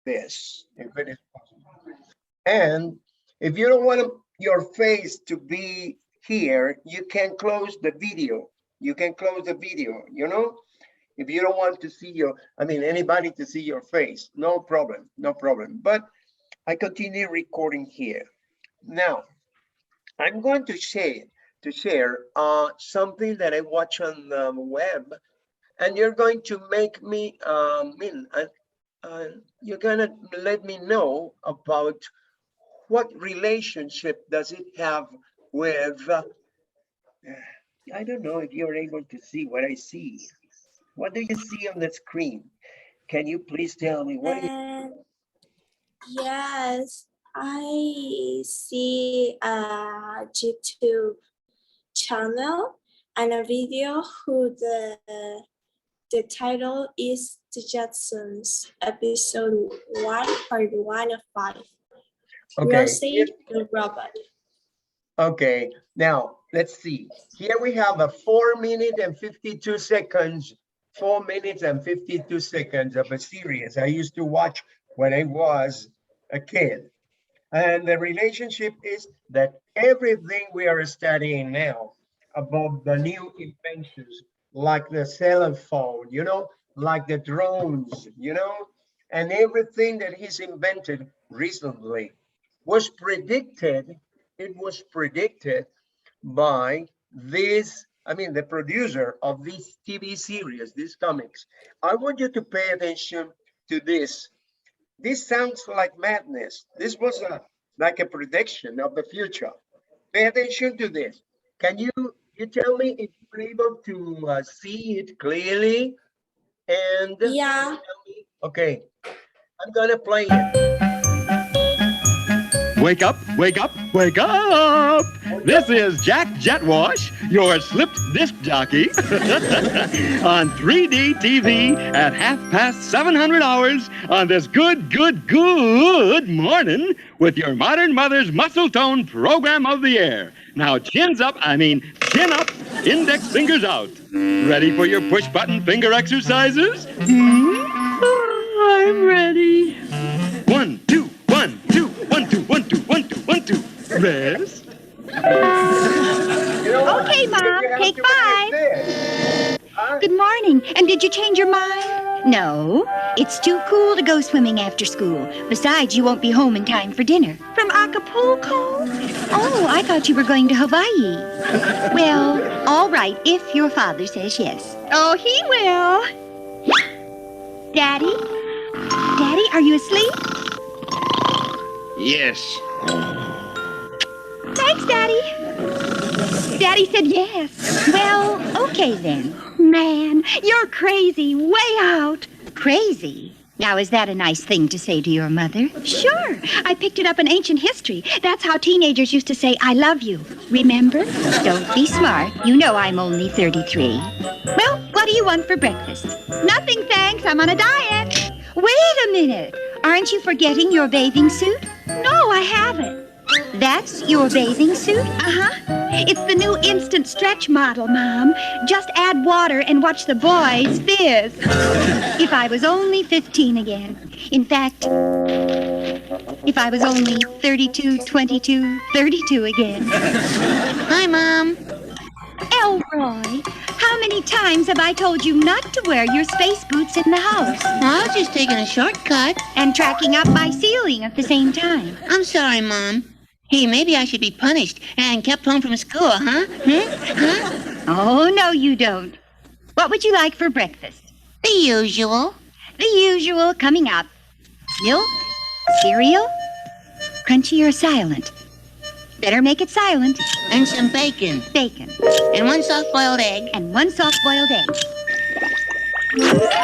this, if it is possible. And if you don't want your face to be here, you can close the video. You can close the video, you know? If you don't want to see anybody to see your face, no problem, no problem. But I continue recording here. Now, I'm going to share something that I watch on the web, and you're going to make me, you're gonna let me know about what relationship does it have with, I don't know if you're able to see what I see. What do you see on the screen? Can you please tell me what do you? Yes, I see a YouTube channel and a video who the title is The Jetsons, episode 1, part 1 of 5. Okay. Rosie the robot. Okay, now let's see. Here we have a 4 minute and 52 seconds, 4 minutes and 52 seconds of a series I used to watch when I was a kid. And the relationship is that everything we are studying now about the new inventions, like the cell phone, like the drones, and everything that he's invented recently was predicted. It was predicted by the producer of this TV series, these comics. I want you to pay attention to this. This sounds like madness. This was like a prediction of the future. Pay attention to this. Can you tell me if you're able to see it clearly? And yeah. Okay, I'm gonna play it. Wake up, wake up, wake up! This is Jack Jetwash, your slipped disc jockey, on 3D TV at 7:30 hours on this good morning with your modern mother's muscle tone program of the air. Now chin up, index fingers out. Ready for your push button finger exercises? I'm ready. 1, 2, 1, 2, 1, 2, 1, 2, 1, 2, 1, 2. Rest. Okay, Mom, take 5. Good morning. And did you change your mind? No, it's too cool to go swimming after school. Besides, you won't be home in time for dinner. From Acapulco? Oh, I thought you were going to Hawaii. Well, all right, if your father says yes. Oh, he will. Daddy? Daddy, are you asleep? Yes. Thanks, Daddy. Daddy said yes. Well, okay then. Man, you're crazy, way out. Crazy? Now, is that a nice thing to say to your mother? Sure. I picked it up in ancient history. That's how teenagers used to say, I love you. Remember? Don't be smart. You know I'm only 33. Well, what do you want for breakfast? Nothing, thanks. I'm on a diet. Wait a minute. Aren't you forgetting your bathing suit? No, I haven't. That's your bathing suit? Uh-huh. It's the new instant stretch model, Mom. Just add water and watch the boys fizz. If I was only 15 again. In fact, if I was only 32, 22, 32 again. Hi, Mom. Elroy, how many times have I told you not to wear your space boots in the house? I was just taking a shortcut. And tracking up my ceiling at the same time. I'm sorry, Mom. Hey, maybe I should be punished and kept home from school, huh? Huh? Oh, no, you don't. What would you like for breakfast? The usual. The usual coming up. Milk? Cereal? Crunchy or silent? Better make it silent. And some bacon. Bacon. And 1 soft-boiled egg. And 1 soft-boiled egg.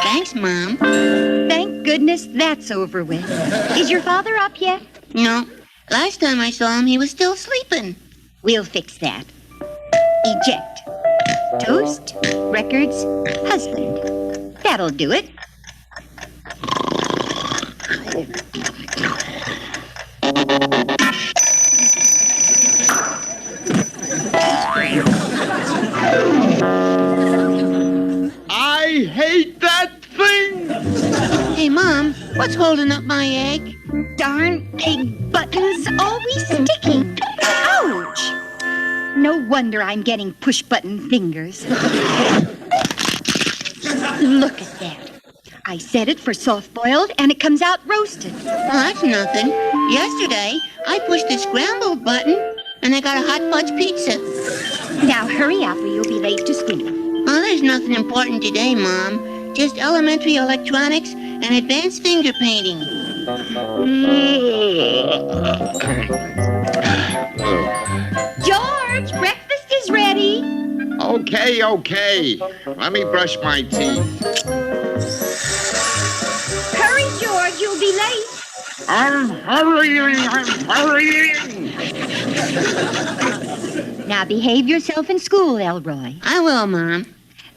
Thanks, Mom. Thank goodness that's over with. Is your father up yet? No. Last time I saw him, he was still sleeping. We'll fix that. Eject. Toast, records, husband. That'll do it. I hate that thing! Hey, Mom, what What's holding up my egg? Darn egg buttons always sticking. Ouch! No wonder I'm getting push-button fingers. Look at that. I set it for soft-boiled, and it comes out roasted. Oh, that's nothing. Yesterday, I pushed the scrambled button, and I got a hot fudge pizza. Now hurry up, or you'll be late to school. Oh, there's nothing important today, Mom. Just elementary electronics and advanced finger painting. George, breakfast is ready. Okay. Let me brush my teeth. Hurry, George, you'll be late. I'm hurrying. Now behave yourself in school, Elroy. I will, Mom.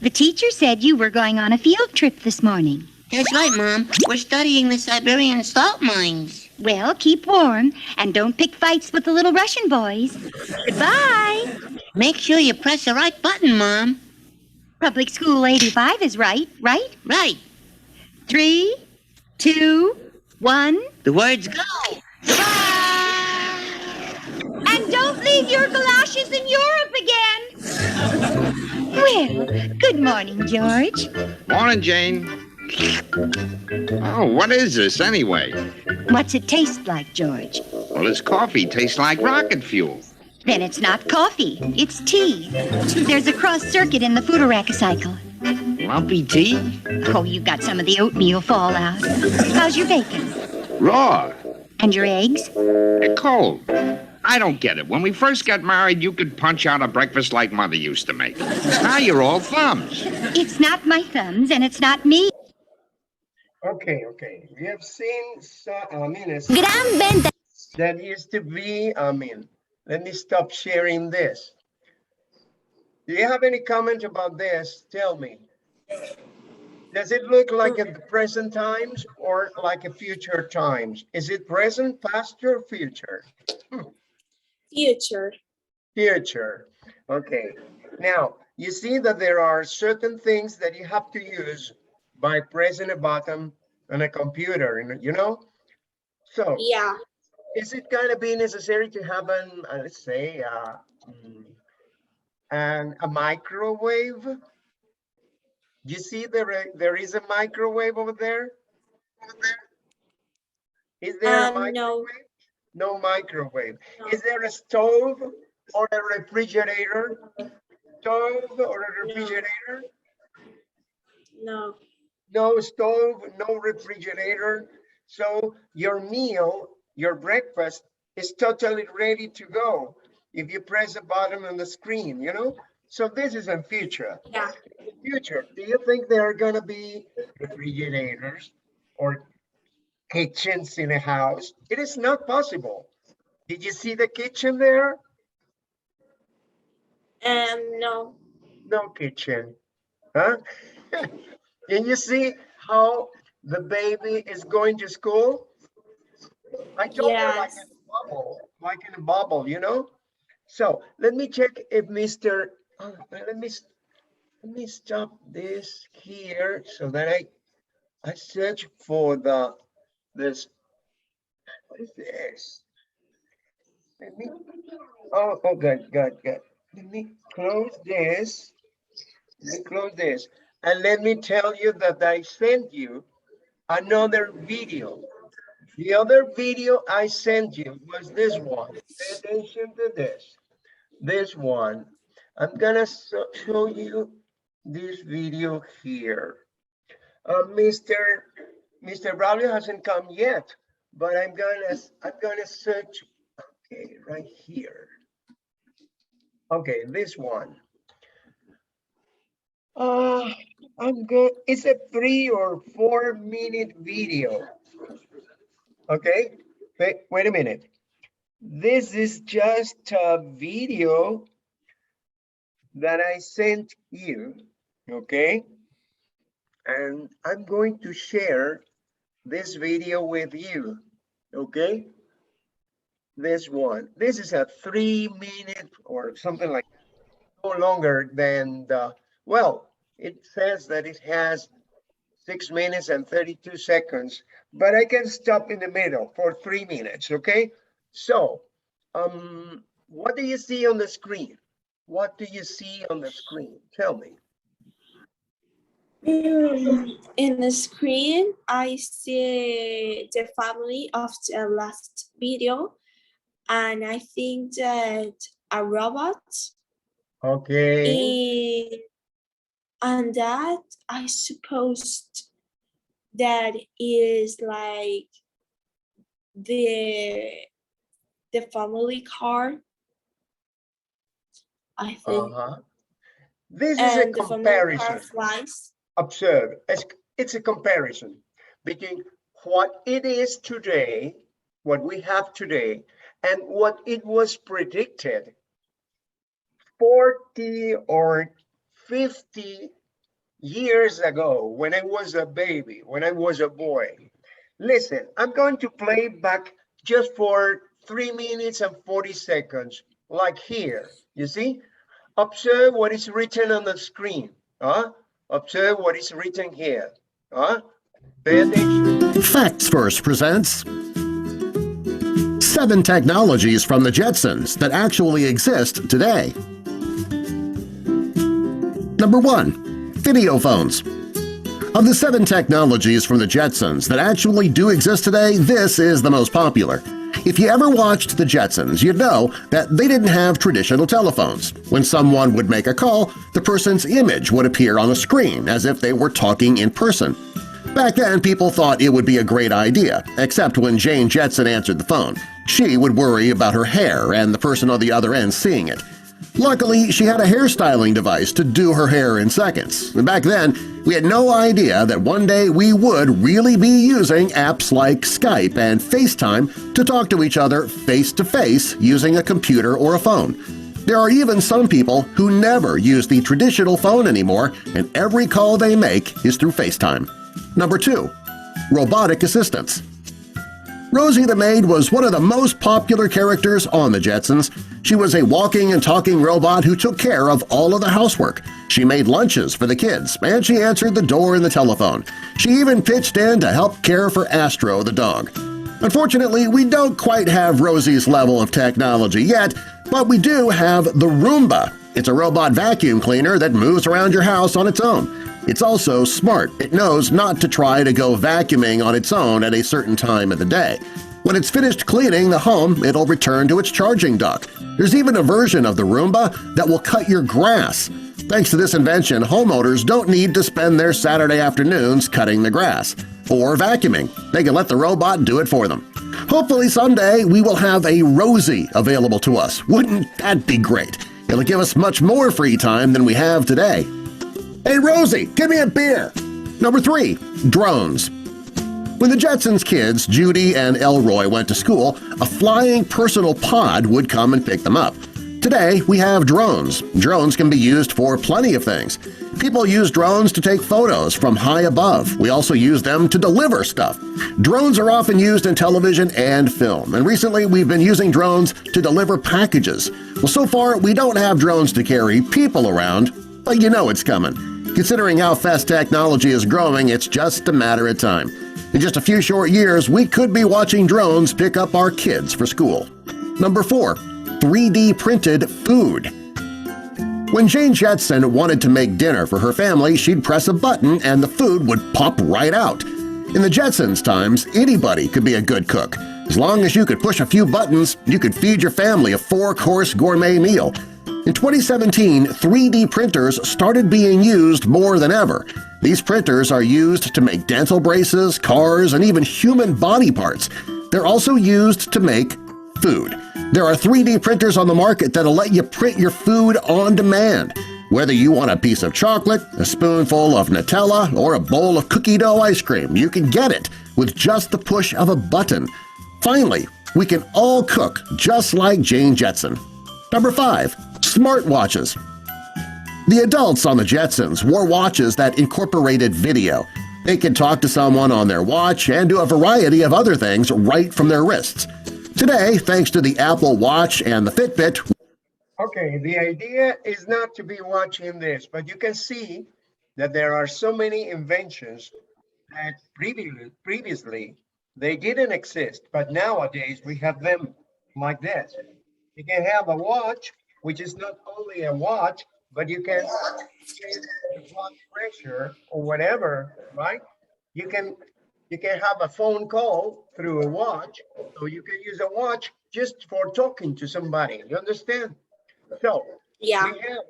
The teacher said you were going on a field trip this morning. That's right, Mom. We're studying the Siberian salt mines. Well, keep warm and don't pick fights with the little Russian boys. Goodbye. Make sure you press the right button, Mom. Public School 85 is right? Right. 3, 2, 1. The words go. And don't leave your galoshes in Europe again. Well, good morning, George. Morning, Jane. Oh, what is this anyway? What's it taste like, George? Well, this coffee tastes like rocket fuel. Then it's not coffee, it's tea. There's a cross circuit in the Foodoraka-cycle. Lumpy tea? Oh, you got some of the oatmeal fallout. How's your bacon? Raw. And your eggs? They're cold. I don't get it. When we first got married, you could punch out a breakfast like Mother used to make. Now you're all thumbs. It's not my thumbs, and it's not me. Okay. We have seen, Gran venta. that used to be, let me stop sharing this. Do you have any comment about this? Tell me. Does it look like at the present times or like a future times? Is it present, past, or future? Future. Future. Okay. Now, you see that there are certain things that you have to use by pressing a button on a computer, you know? So, Yeah. is it going to be necessary to have an, let's say, a microwave? You see there is a microwave over there? Is there a microwave? No. No microwave. No. Is there a stove or a refrigerator? Stove or a refrigerator? No. No stove, no refrigerator. So your meal, your breakfast is totally ready to go if you press a button on the screen, you know? So this is in future. Yeah. In the future, do you think there are gonna be refrigerators or kitchens in a house? It is not possible. Did you see the kitchen there? No. No kitchen, huh? Can you see how the baby is going to school? I told her like Yes. in a bubble, you know? So let me check if Mr. Let me stop this here so that I search for this. What is this? Let me, good. Let me close this. And let me tell you that I sent you another video. The other video I sent you was this one. Pay attention to this. This one. I'm gonna show you this video here. Mr. Braulio hasn't come yet, but I'm gonna search. Okay, right here. Okay, this one. It's a 3 or 4 minute video. Okay, wait a minute. This is just a video that I sent you, okay? And I'm going to share this video with you, okay? This one. This is a 3 minute or something like that. No longer than well, it says that it has 6 minutes and 32 seconds, but I can stop in the middle for 3 minutes, okay? So, what do you see on the screen? What do you see on the screen? Tell me. In the screen, I see the family of the last video, and I think that a robot, Okay. and that I suppose that is like the family car, I think, This is a and the family car comparison. flies. Observe, it's a comparison between what it is today, what we have today, and what it was predicted 40 or 50 years ago when I was a baby, when I was a boy. Listen, I'm going to play back just for 3 minutes and 40 seconds, like here, you see? Observe what is written on the screen. Observe what is written here. Pay attention. Facts First presents 7 technologies from the Jetsons that actually exist today. Number 1. Video phones. Of the 7 technologies from the Jetsons that actually do exist today, this is the most popular. If you ever watched the Jetsons, you'd know that they didn't have traditional telephones. When someone would make a call, the person's image would appear on a screen as if they were talking in person. Back then, people thought it would be a great idea, except when Jane Jetson answered the phone. She would worry about her hair and the person on the other end seeing it. Luckily, she had a hairstyling device to do her hair in seconds. And back then, we had no idea that one day we would really be using apps like Skype and FaceTime to talk to each other face-to-face using a computer or a phone. There are even some people who never use the traditional phone anymore, and every call they make is through FaceTime. Number 2. Robotic assistants. Rosie the maid was one of the most popular characters on the Jetsons. She was a walking and talking robot who took care of all of the housework. She made lunches for the kids, and she answered the door and the telephone. She even pitched in to help care for Astro the dog. Unfortunately, we don't quite have Rosie's level of technology yet, but we do have the Roomba. It's a robot vacuum cleaner that moves around your house on its own. It's also smart. It knows not to try to go vacuuming on its own at a certain time of the day. When it's finished cleaning the home, it'll return to its charging dock. There's even a version of the Roomba that will cut your grass. Thanks to this invention, homeowners don't need to spend their Saturday afternoons cutting the grass or vacuuming. They can let the robot do it for them. Hopefully someday we will have a Rosie available to us. Wouldn't that be great? It'll give us much more free time than we have today. Hey Rosie, give me a beer! Number 3. Drones. When the Jetsons kids, Judy and Elroy, went to school, a flying personal pod would come and pick them up. Today, we have drones. Drones can be used for plenty of things. People use drones to take photos from high above. We also use them to deliver stuff. Drones are often used in television and film, and recently we've been using drones to deliver packages. Well, so far, we don't have drones to carry people around, but you know it's coming. Considering how fast technology is growing, it's just a matter of time. In just a few short years, we could be watching drones pick up our kids for school. Number 4. 3D printed food. When Jane Jetson wanted to make dinner for her family, she'd press a button and the food would pop right out. In the Jetsons' times, anybody could be a good cook. As long as you could push a few buttons, you could feed your family a 4-course gourmet meal. In 2017, 3D printers started being used more than ever. These printers are used to make dental braces, cars, and even human body parts. They're also used to make food. There are 3D printers on the market that'll let you print your food on demand. Whether you want a piece of chocolate, a spoonful of Nutella, or a bowl of cookie dough ice cream, you can get it with just the push of a button. Finally, we can all cook just like Jane Jetson. Number 5. Smartwatches. The adults on the Jetsons wore watches that incorporated video. They could talk to someone on their watch and do a variety of other things right from their wrists. Today, thanks to the Apple Watch and the Fitbit… Okay, the idea is not to be watching this, but you can see that there are so many inventions that previously they didn't exist, but nowadays we have them like this. You can have a watch, which is not only a watch, but you can check the blood pressure or whatever, right? You can have a phone call through a watch, so you can use a watch just for talking to somebody. You understand? So Yeah. we have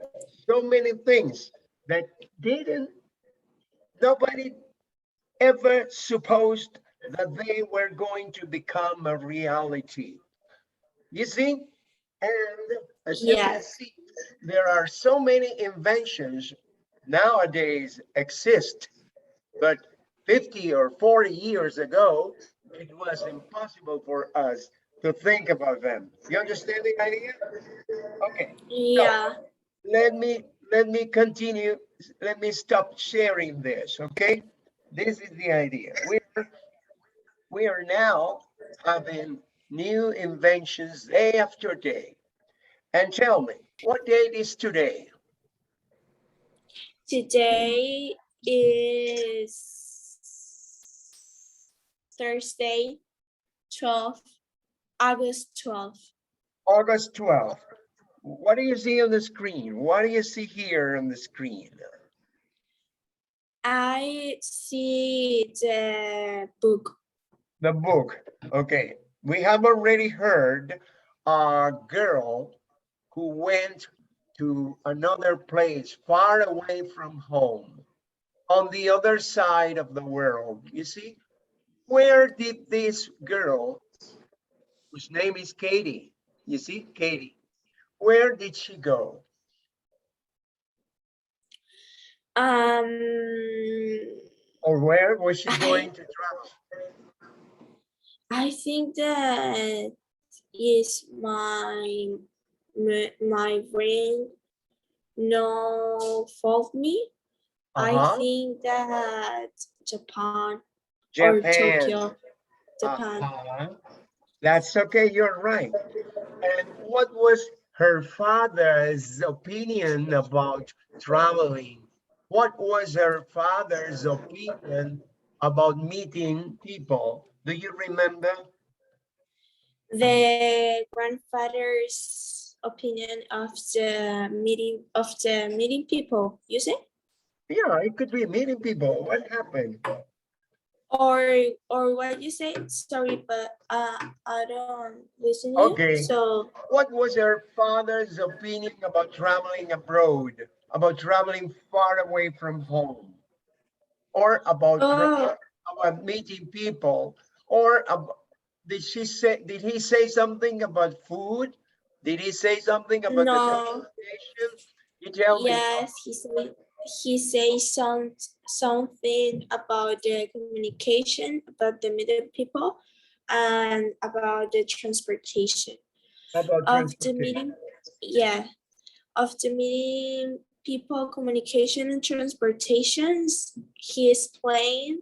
so many things that didn't nobody ever supposed that they were going to become a reality. You see? And as you can Yes. see, there are so many inventions nowadays exist, but 50 or 40 years ago, it was impossible for us to think about them. You understand the idea? Okay, so Yeah. let me continue. Let me stop sharing this, okay? This is the idea. We are now having new inventions day after day. And tell me, what date is today? Today is Thursday, 12th, August 12th. August 12th. What do you see on the screen? What do you see here on the screen? I see the book. The book. Okay. We have already heard a girl who went to another place far away from home on the other side of the world. You see, where did this girl, whose name is Katie, you see, Katie, where did she go? Um, Or where was she going to travel? I think that is my brain no fault me. I think that Japan or Japan. Tokyo, Japan. That's okay, you're right. And what was her father's opinion about traveling? What was her father's opinion about meeting people? Do you remember? The grandfather's opinion of the meeting people, you say? Yeah, it could be meeting people. What happened? Or what you say? Sorry, but I don't listen to you. Okay. So What was her father's opinion about traveling abroad, about traveling far away from home, or about meeting people, or did he say something about food? Did he say something about the no, transportation? You tell me. yes, he says something about the communication, about the middle people, and about the transportation About of the transportation. meeting. Yeah, of the meeting people, communication and transportations. He explained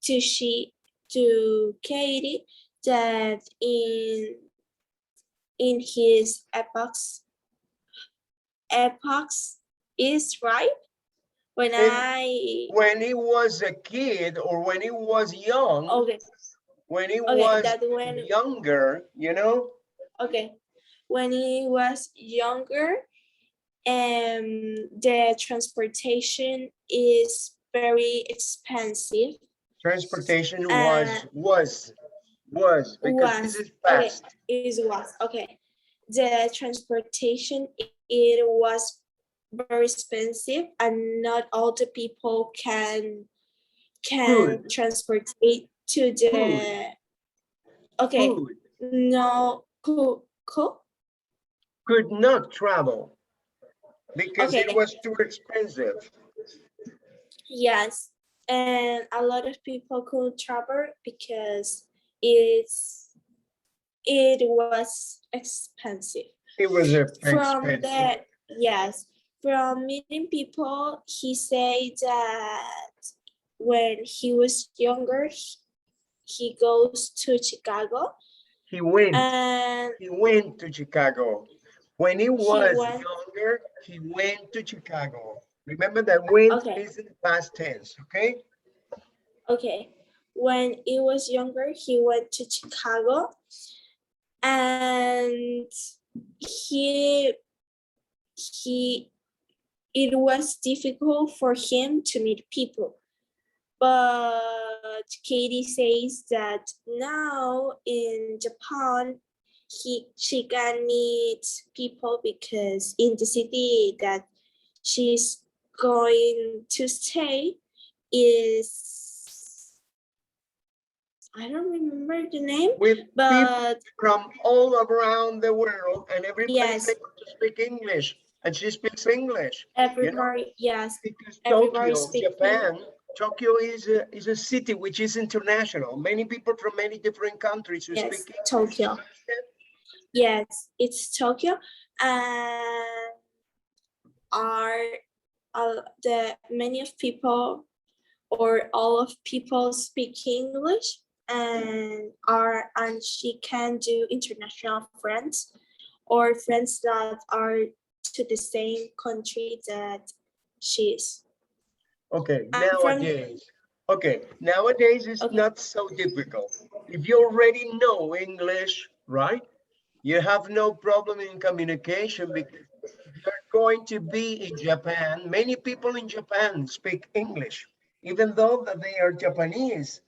to Katie that in his epochs is right when When he was a kid or when he was young, okay when he okay was that when younger, okay when he was younger, the transportation is very expensive. transportation Uh, was because this was is okay past. was okay. The transportation it was very expensive, and not all the people can Food, transport it to food, the okay food no could not travel because it okay was too expensive. yes, and a lot of people could travel because it was expensive. It was From expensive. the yes, from meeting people, he said that when he was younger, he goes to Chicago He went. and He went to Chicago. When he he was went. younger, he went to Chicago. Remember that went Okay, is in past tense, okay? Okay. When he was younger, he went to Chicago, and he it was difficult for him to meet people. But Katie says that now in Japan, she can meet people because in the city that she's going to stay is, I don't remember the name, With people but from all around the world, and everybody's yes, able to speak English, and she speaks English. everybody, yes, Because everybody Tokyo, speaking. Japan, Tokyo is a city which is international. Many people from many different countries who Yes, speak English. Tokyo. Yes, it's Tokyo, and are the many of people or all of people speak English and she can do international friends or friends that are to the same country that she is. Okay, I'm from- nowadays it's Okay. not so difficult. If you already know English, right? You have no problem in communication because you're going to be in Japan. Many people in Japan speak English, even though that they are Japanese,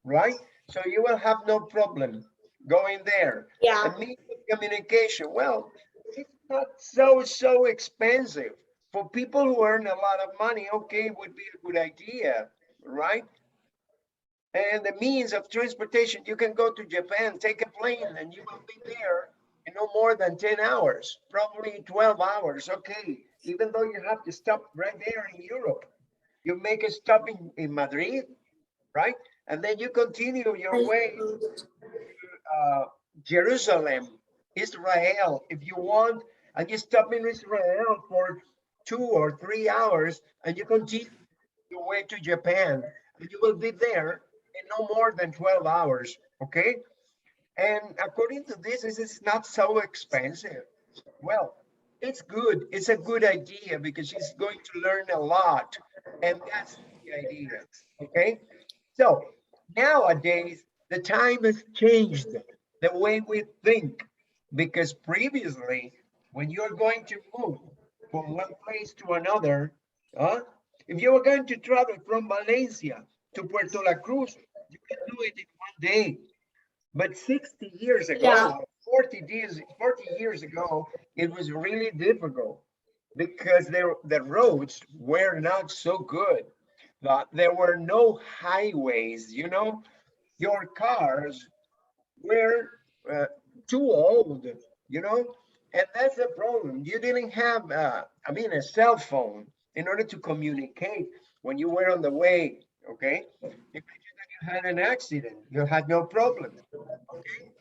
right? So you will have no problem going there. Yeah. And means of communication, well, it's not so expensive. For people who earn a lot of money, okay, it would be a good idea, right? And the means of transportation, you can go to Japan, take a plane, and you will be there in no more than 10 hours, probably 12 hours, okay. Even though you have to stop right there in Europe. You make a stop in Madrid, right? And then you continue your way Jerusalem, Israel, if you want, and you stop in Israel for 2 or 3 hours, and you continue your way to Japan, and you will be there in no more than 12 hours, okay? And according to this is not so expensive. Well, it's good. It's a good idea because she's going to learn a lot, and that's the idea, okay? So nowadays, the time has changed the way we think, because previously, when you're going to move from one place to another, if you were going to travel from Valencia to Puerto La Cruz, you can do it in one day. But 60 years ago, Yeah. 40 years ago, it was really difficult because the roads were not so good. There were no highways, you know, your cars were too old, you know, and that's the problem. You didn't have, a cell phone in order to communicate when you were on the way, okay? If you had an accident, you had no problem, okay?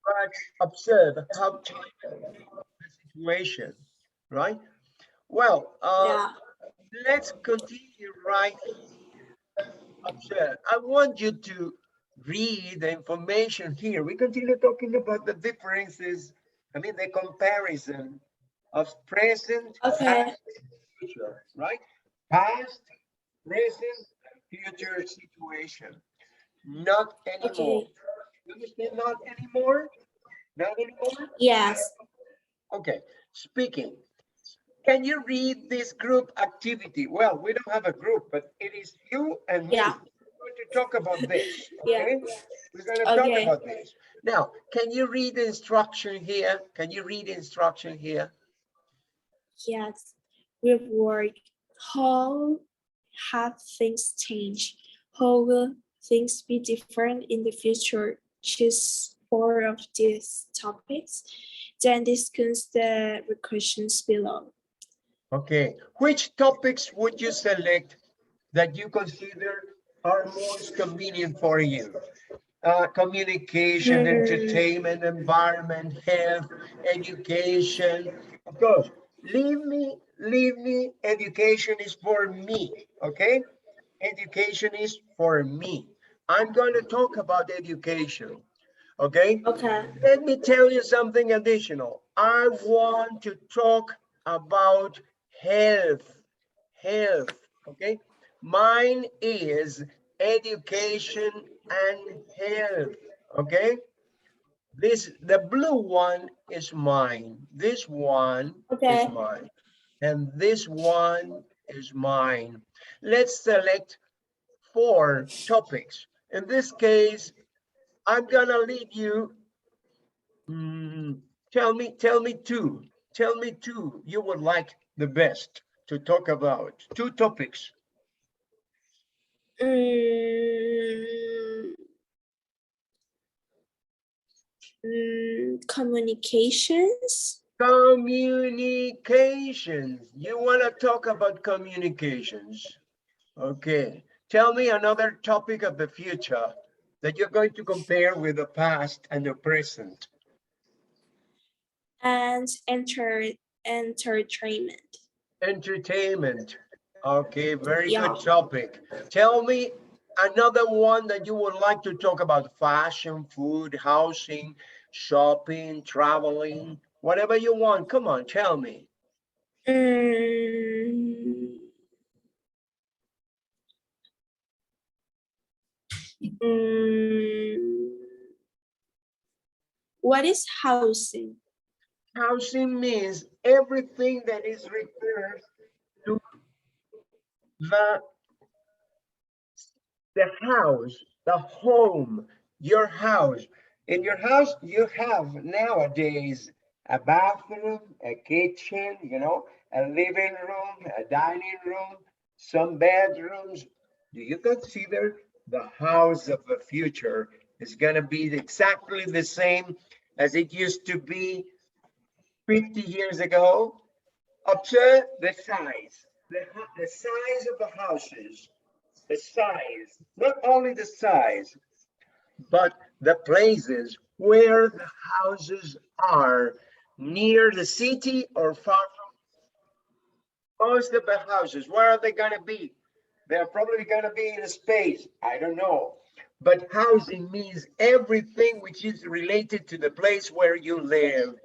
But observe how the situation, right? Well, Yeah. let's continue right observe. I want you to read the information here. We continue talking about the differences, the comparison of present, Okay. past, future, right? Past, present, future situation. Not anymore. Okay. You understand? Not anymore? Not anymore? Yes. Okay. Speaking. Can you read this group activity? Well, we don't have a group, but it is you and me. Yeah. We're going to talk about this, Yeah. okay? We're going to talk Okay. about this. Now, can you read the instruction here? Can you read the instruction here? Yes. Reward. How have things changed? How will things be different in the future? Choose 4 of these topics, then discuss the questions below. Okay. Which topics would you select that you consider are most convenient for you? Communication, entertainment, environment, health, education. Of course, leave me, education is for me, okay? Education is for me. I'm going to talk about education, okay? Okay. Let me tell you something additional. I want to talk about health, okay? Mine is education and health. Okay, the blue one is mine, this one is Okay. mine, and this one is mine. Let's select 4 topics. In this case, I'm gonna leave you. Tell me 2. Tell me 2 you would like the best to talk about. 2 topics. Mm, communications. Communications. You want to talk about communications. Okay. Tell me another topic of the future that you're going to compare with the past and the present. And entertainment. Entertainment. Okay, very Yeah. good topic. Tell me another one that you would like to talk about: fashion, food, housing, shopping, traveling, whatever you want. Come on, tell me. Mm, mm, what is housing? Housing means everything that is referred to the, the house, the home, your house. In your house, you have nowadays a bathroom, a kitchen, a living room, a dining room, some bedrooms. Do you consider the house of the future is going to be exactly the same as it used to be 50 years ago? Observe the size, the size of the houses, the size, not only the size, but the places where the houses are, near the city or far from most of the houses. Where are they going to be? They're probably going to be in space. I don't know. But housing means everything which is related to the place where you live.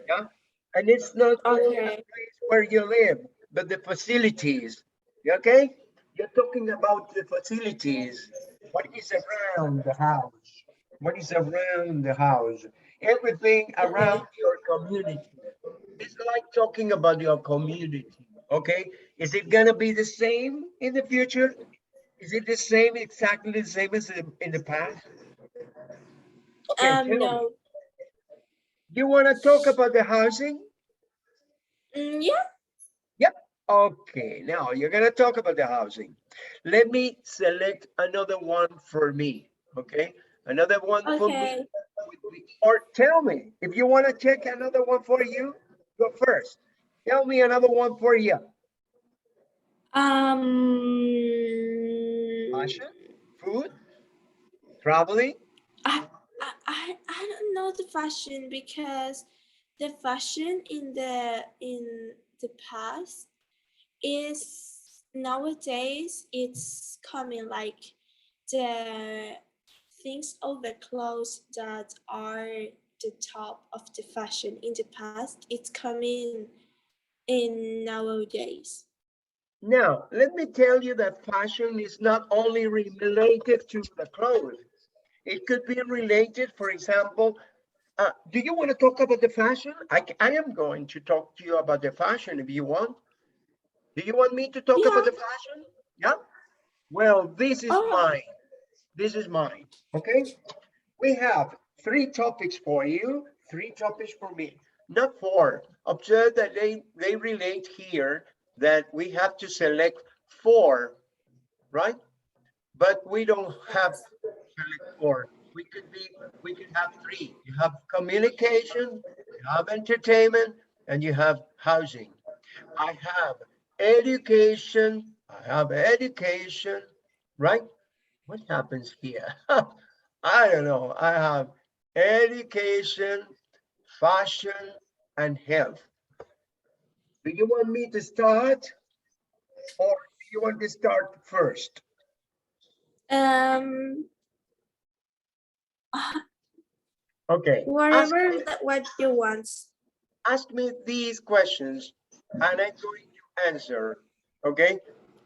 Yeah. And it's not only the Okay. place where you live, but the facilities. Okay? You're talking about the facilities. What is around the house? What is around the house? Everything around Okay. your community. It's like talking about your community. Okay? Is it gonna be the same in the future? Is it the same, exactly the same as in the past? Okay, tell me. No. You wanna talk about the housing? Yeah. Yep. Okay, now you're gonna talk about the housing. Let me select another one for me. Okay, another one for me. Okay. Or tell me if you want to check another one for you. Go first. Tell me another one for you. Fashion, food, traveling. I don't know the fashion because the fashion in the past is nowadays it's coming like the things of the clothes that are the top of the fashion in the past it's coming in nowadays. Now, let me tell you that fashion is not only related to the clothes. It could be related, for example, do you want to talk about the fashion? I am going to talk to you about the fashion if you want. Do you want me to talk about Yeah. the fashion? Yeah. Well, this is Oh. mine. This is mine. Okay. We have 3 topics for you, 3 topics for me, not 4. Observe that they relate here that we have to select 4, right? But we don't have to select 4. We could have 3. You have communication, you have entertainment, and you have housing. I have education, right? What happens here? I don't know. I have education, fashion, and health. Do you want me to start or do you want to start first? um Okay, Whatever what you want. ask me these questions and I'm going to answer. Okay,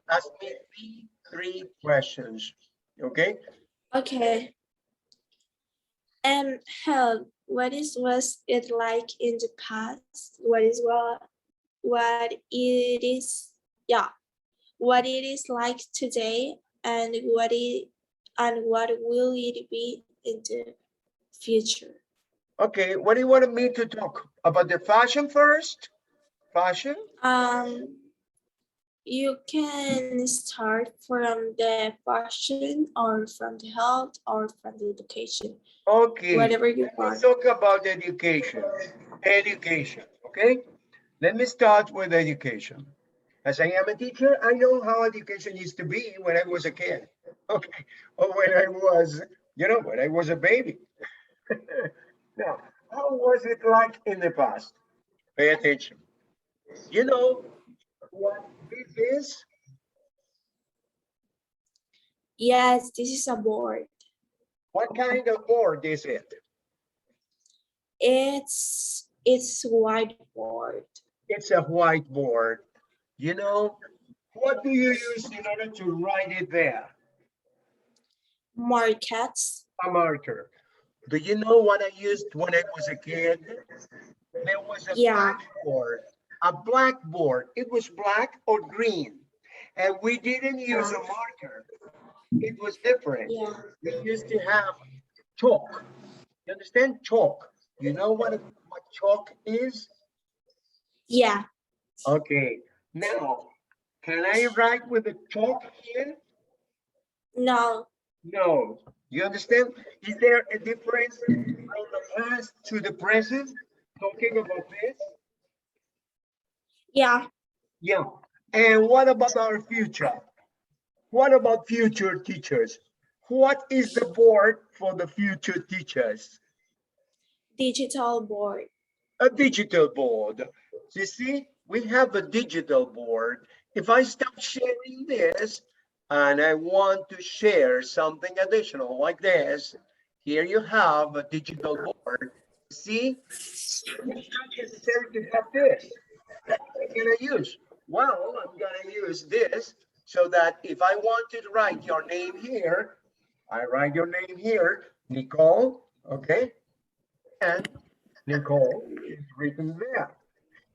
ask me 3 questions. Okay? Okay. And help. Was it like in the past? What it is? Yeah. What it is like today, and what will it be in the future? Okay, what do you want me to talk about the fashion first? Fashion? You can start from the fashion or from the health or from the education, Okay, whatever you let's want. talk about education. Education, okay? Let me start with education. As I am a teacher, I know how education used to be when I was a kid. Okay, or when I was, when I was a baby. Now, how was it like in the past? Pay attention. You know what this is? Yes, this is a board. What kind of board is it? It's whiteboard. It's a whiteboard. You know, what do you use in order to write it there? Markets. A marker. Do you know what I used when I was a kid? There was a Yeah. blackboard. A blackboard. It was black or green. And we didn't use a marker. It was different. Yeah. We used to have chalk. You understand chalk? You know what chalk is? Yeah. Okay. Now, can I write with the chalk here? No. No. You understand? Is there a difference from the past to the present? Talking about this? Yeah. Yeah. And what about our future? What about future teachers? What is the board for the future teachers? Digital board. A digital board. You see, we have a digital board. If I stop sharing this and I want to share something additional like this, here you have a digital board. See, it's not necessary to have this. What can I use? Well, I'm gonna use this so that if I want to write your name here, I write your name here, Nicole, okay? And Nicole is written there.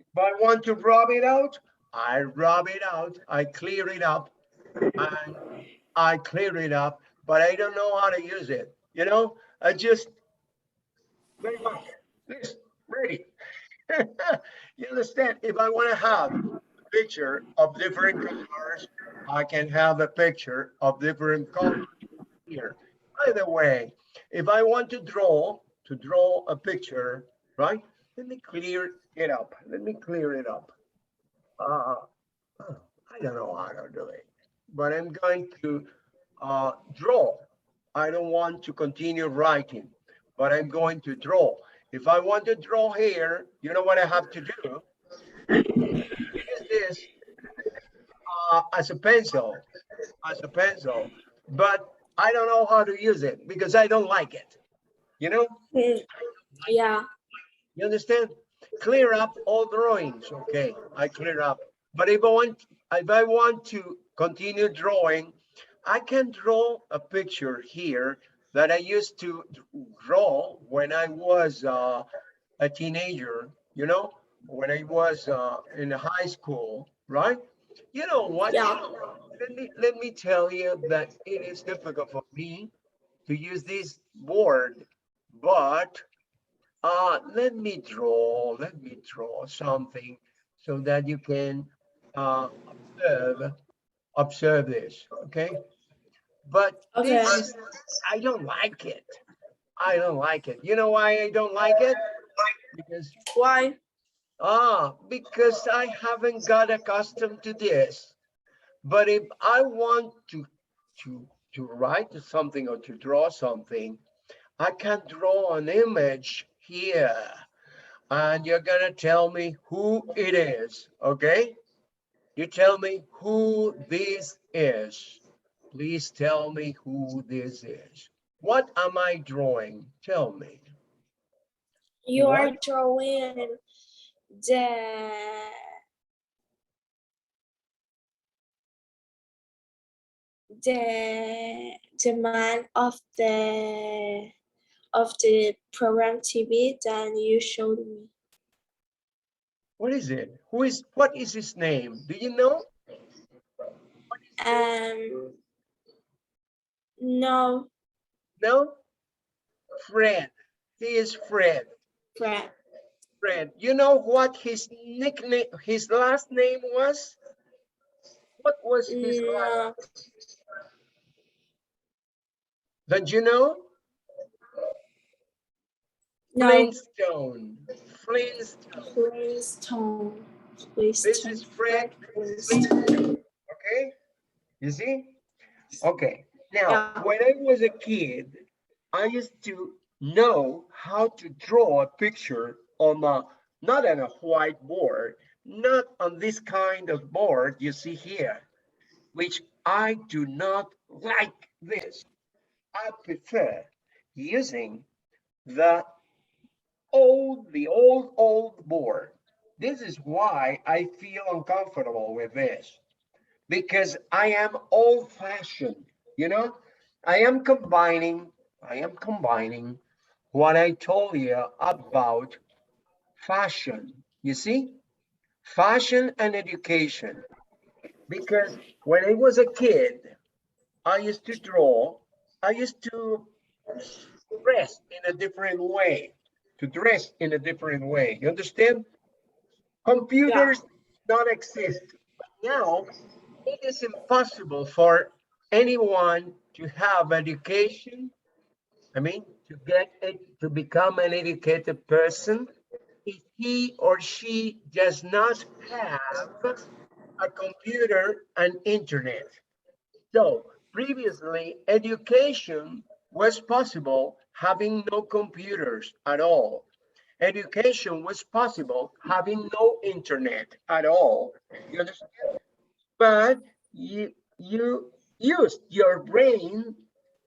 If I want to rub it out, I rub it out, I clear it up, and I clear it up, but I don't know how to use it. I just very much this ready. You understand? If I want to have a picture of different colors, I can have a picture of different colors here. By the way, if I want to draw a picture, right? Let me clear it up. Let me clear it up. I don't know how to do it, but I'm going to draw. I don't want to continue writing, but I'm going to draw. If I want to draw here, you know what I have to do? Use this as a pencil, but I don't know how to use it because I don't like it. Yeah. You understand? Clear up all drawings. Okay, I clear up. But if I want to continue drawing, I can draw a picture here that I used to draw when I was a teenager, when I was in high school, right? You know what? Yeah. Let me tell you that it is difficult for me to use this board, but let me draw something so that you can observe this, okay? But Okay. I don't like it. I don't like it. You know why I don't like it? Because Why? because I haven't got accustomed to this. But if I want to write something or to draw something, I can draw an image here. And you're gonna tell me who it is, okay? You tell me who this is. Please tell me who this is. What am I drawing? Tell me. You are What? drawing the, the man of the program TV that you showed me. What is it? What is his name? Do you know? No, No? Fred. He is Fred. Fred. Fred. You know what his nickname, his last name was? What was his last? No, Don't you know? no. Flintstone. Flintstone. Flintstone. This is Fred Flintstone. Okay? You see? Okay. Now, Yeah. when I was a kid, I used to know how to draw a picture on a, not on a whiteboard, not on this kind of board you see here, which I do not like this. I prefer using the old board. This is why I feel uncomfortable with this, because I am old-fashioned, you know? I am combining what I told you about fashion. You see? Fashion and education. Because when I was a kid, I used to draw, I used to dress in a different way, You understand? Computers don't exist. Now, it is impossible for anyone to have education. I mean, to get it, to become an educated person, if he or she does not have a computer and internet. So previously, education was possible having no computers at all. Education was possible having no internet at all. You understand? But you used your brain,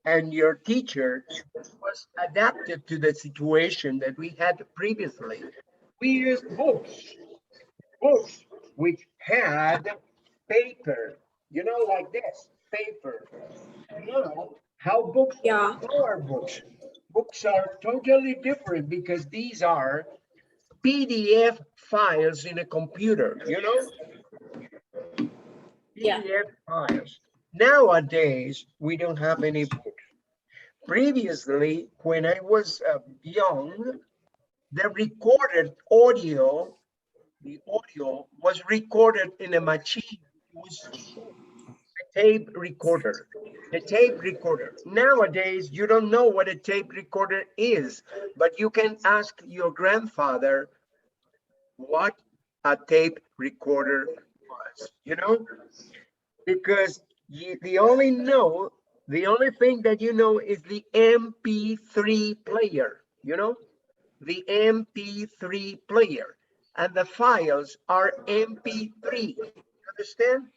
and your teacher was adapted to the situation that we had previously. We used books which had paper, like this, paper. How books Yeah. are books. Books are totally different because these are PDF files in a computer, Yeah. PDF files. Nowadays, we don't have any books. Previously, when I was young, the audio was recorded in a machine. It was a tape recorder. A tape recorder. Nowadays, you don't know what a tape recorder is, but you can ask your grandfather what a tape recorder was, because the only thing that you know is the MP3 player, the MP3 player, and the files are MP3. You understand?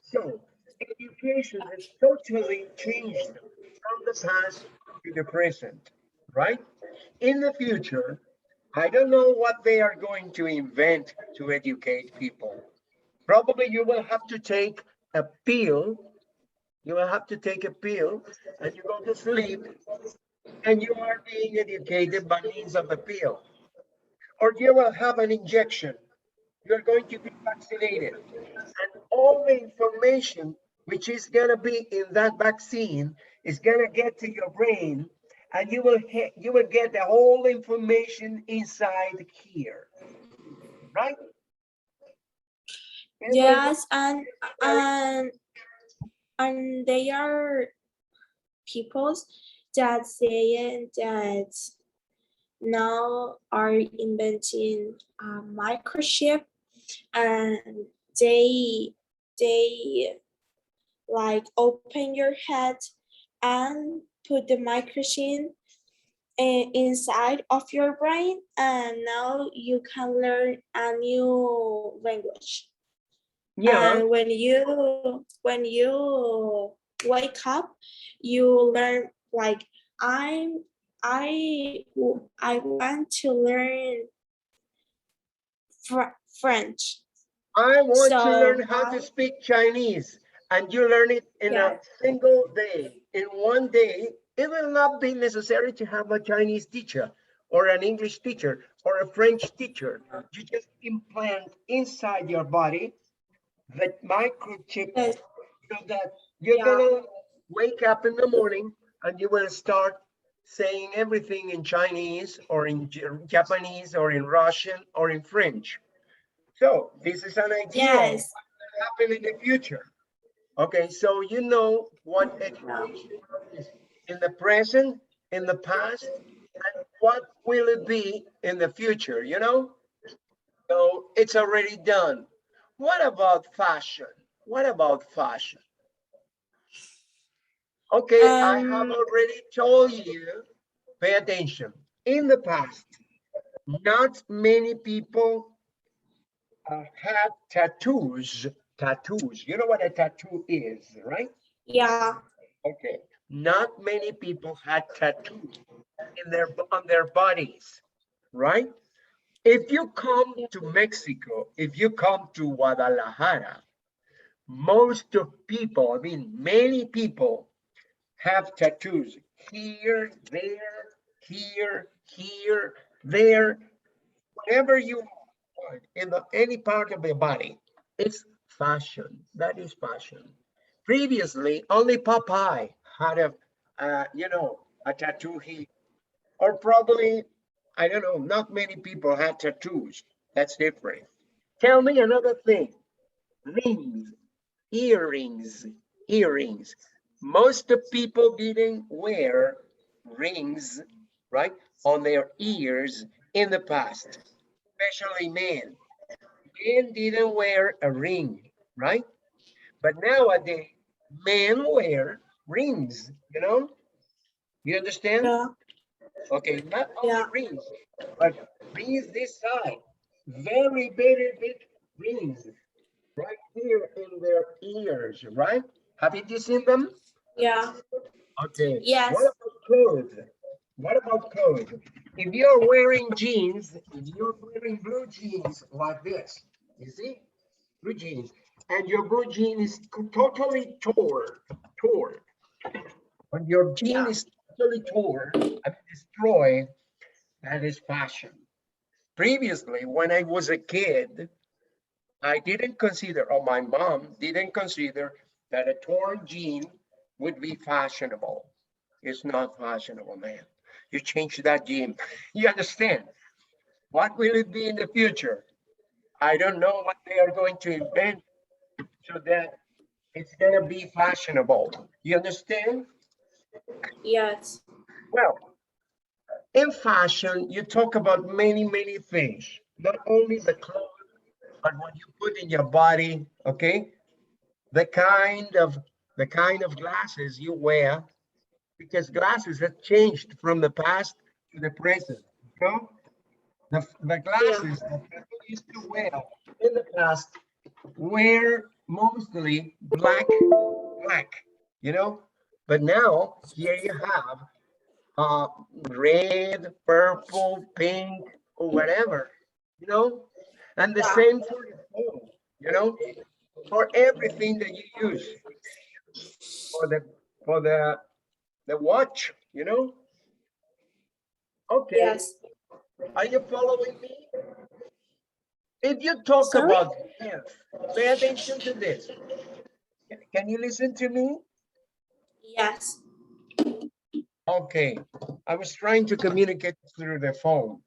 So education has totally changed from the past to the present, right? In the future, I don't know what they are going to invent to educate people. Probably you will have to take a pill. You will have to take a pill and you go to sleep and you are being educated by means of a pill. Or you will have an injection. You're going to be vaccinated. And all the information which is going to be in that vaccine is going to get to your brain, and you will get the whole information inside here, right? Yes, and they are peoples that saying that now are inventing a microchip, and they like open your head and put the microchip inside of your brain, and now you can learn a new language. Yeah. And when you wake up, you learn like I want to learn French. I want to So learn how to speak Chinese. and you learn it in Yeah. a single day. In one day, it will not be necessary to have a Chinese teacher or an English teacher or a French teacher. You just implant inside your body the microchip Yes. so that you're Yeah. gonna wake up in the morning and you will start saying everything in Chinese or in Japanese or in Russian or in French. So this is an idea of Yes. what will happen in the future. Okay, so you know what education is in the present, in the past, and what will it be in the future, you know? So it's already done. What about fashion? What about fashion? Okay, I have Um. already told you, pay attention. In the past, not many people had tattoos. Tattoos. You know what a tattoo is, right? Yeah. Okay. Not many people had tattoos on their bodies, right? If you come to Mexico, if you come to Guadalajara, most of people, I mean, many people have tattoos here, here, there, wherever you are, in any part of your body. It's fashion. That is fashion. Previously, only Popeye had a tattoo here, or probably, I don't know, not many people had tattoos. That's different. Tell me another thing. Rings, earrings, earrings. Most of people didn't wear rings, right, on their ears in the past, especially men. Men didn't wear a ring, right? But nowadays, men wear rings, you know? You understand? Yeah. Okay, not only Yeah. rings, but rings this side. Very, very big rings right here in their ears, right? Haven't you seen them? Yeah. Okay. What Yes. about clothes? What about clothes? If you're wearing jeans, if you're wearing blue jeans like this, you see, blue jeans, and your blue jean is totally torn. When your jean Yeah. is totally torn, I mean destroyed, that is fashion. Previously, when I was a kid, I didn't consider, or my mom didn't consider that a torn jean would be fashionable. It's not fashionable, man. You change that jean. You understand? What will it be in the future? I don't know what they are going to invent so that it's going to be fashionable. You understand? Yes. Well, in fashion, you talk about many, many things, not only the clothes, but what you put in your body, okay? The kind of glasses you wear, because glasses have changed from the past to the present. You know? The Yeah. glasses that people used to wear in the past were mostly black, you know. But now here you have uh, red, purple, pink, or whatever, you know. And the Yeah. same for the phone, you know, for everything that you use, for the watch, you know. Okay, Yes. are you following me? If you talk Sorry? about health, pay attention to this. Can you listen to me? Yes. Okay, I was trying to communicate through the phone,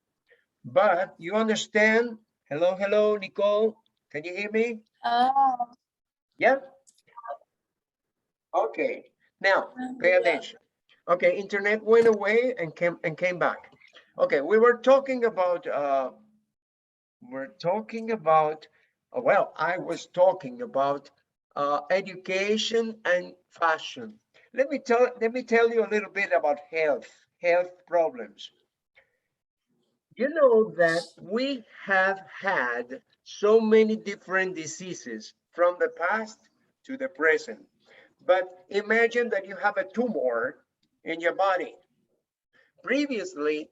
but you understand? Hello, hello, Nicole. Can you hear me? Oh. Yeah? Okay. Now, pay Yeah. attention. Okay, internet went away and came back. Okay, we're talking about well, I was talking about education and fashion. Let me tell you a little bit about health problems. You know that we have had so many different diseases from the past to the present. But imagine that you have a tumor in your body. Previously,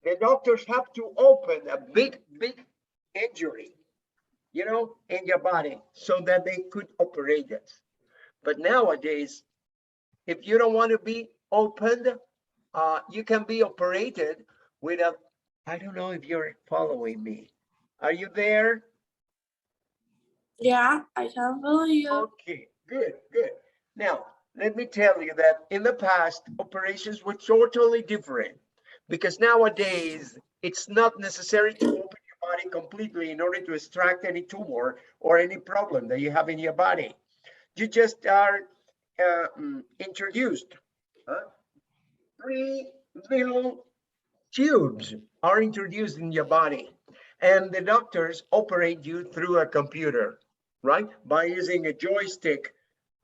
the doctors have to open a big injury you know, in your body so that they could operate it. But nowadays, if you don't want to be opened, you can be operated with a, I don't know if you're following me. Are you there? Yeah, I can follow you. Okay, good, good. Now, let me tell you that in the past, operations were totally different because nowadays it's not necessary to open your body completely in order to extract any tumor or any problem that you have in your body. You just are introduced. Three little tubes are introduced in your body, and the doctors operate you through a computer, right? By using a joystick,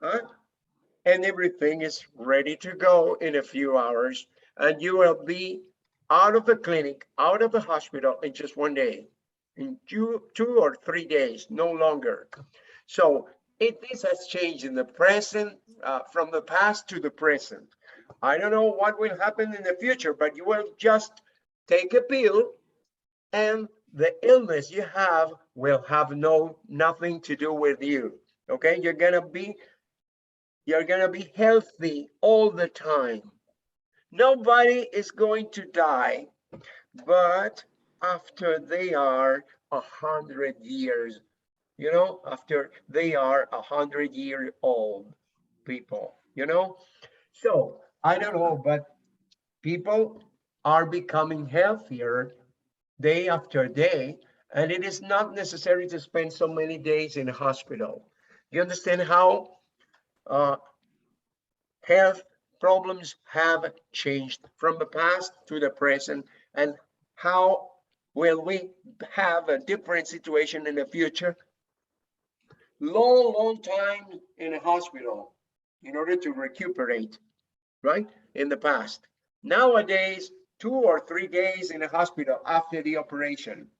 huh? And everything is ready to go in a few hours, and you will be out of the clinic, out of the hospital in just one day, in two or 3 days, no longer. So this has changed in the present, from the past to the present. I don't know what will happen in the future, but you will just take a pill and the illness you have will have nothing to do with you. Okay, you're gonna be healthy all the time. Nobody is going to die, but after they are 100 years, you know, after they are 100-year old people, you know. So I don't know, but people are becoming healthier day after day, and it is not necessary to spend so many days in a hospital. You understand how health problems have changed from the past to the present, and how will we have a different situation in the future? Long time in a hospital in order to recuperate, right? In the past. Nowadays, 2 or 3 days in a hospital after the operation.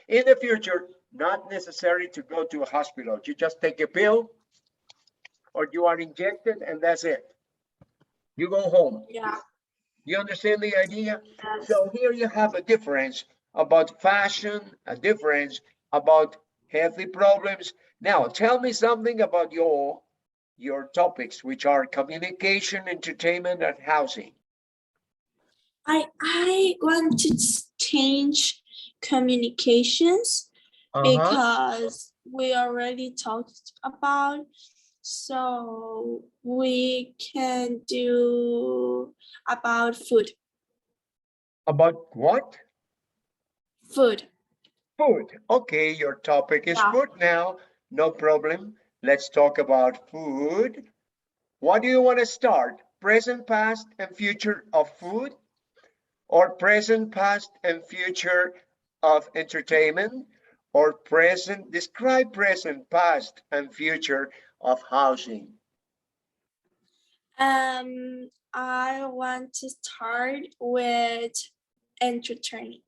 In the future, not necessary to go to a hospital. You just take a pill or you are injected and that's it. You go home. Yeah, You understand the idea? that's So here you have a difference about fashion, a difference about healthy problems. Now, tell me something about your topics, which are communication, entertainment, and housing. I want to change communications Uh-huh. because we already talked about, so we can do about food. About what? Food. Food. Okay, your topic is Yeah. food now. No problem. Let's talk about food. What do you want to start? Present, past, and future of food? Or present, past, and future of entertainment? Or describe present, past, and future of housing? I want to start with entertainment.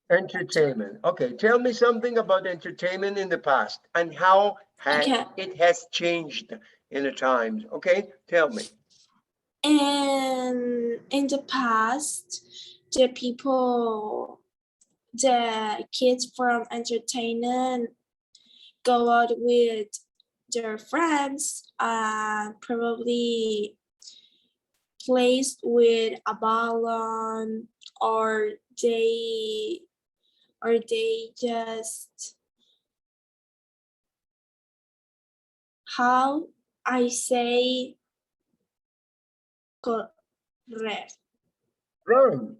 Entertainment. Okay, tell me something about entertainment in the past and how Okay. it has changed in the times. Okay, tell me. And in the past, the kids from entertainment go out with their friends and probably plays with a balloon, or they just, how I say, correr. Run.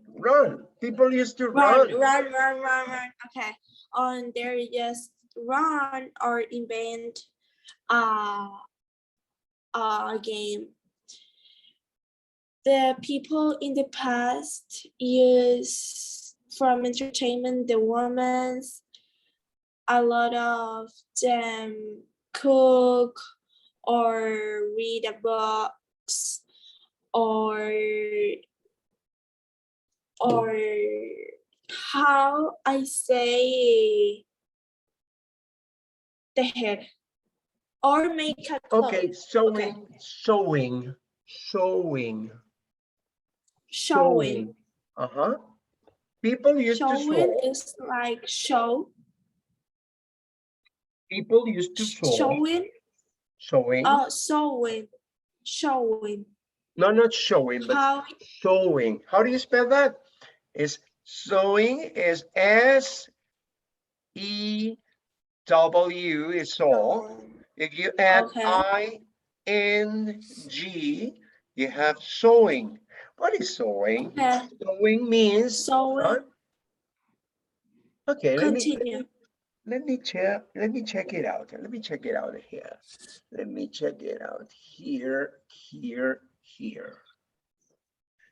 People used to Run. run. Okay. On there, just run or invent a game. The people in the past use from entertainment, the women, a lot of them cook or read a books or how I say, tejer or make a clothes. Okay, sewing. Showing. Uh-huh. People used to Showing sew. is like show. People used to sew. Showing. Sewing. Oh, sewing. Showing. No, not showing, but How? sewing. How do you spell that? It's sewing is S-E-W is sew. If you add Okay. I-N-G, you have sewing. What is sewing? Okay. Sewing means. Sewing. Okay, Continue. let me check it out. Let me check it out here. Let me check it out here.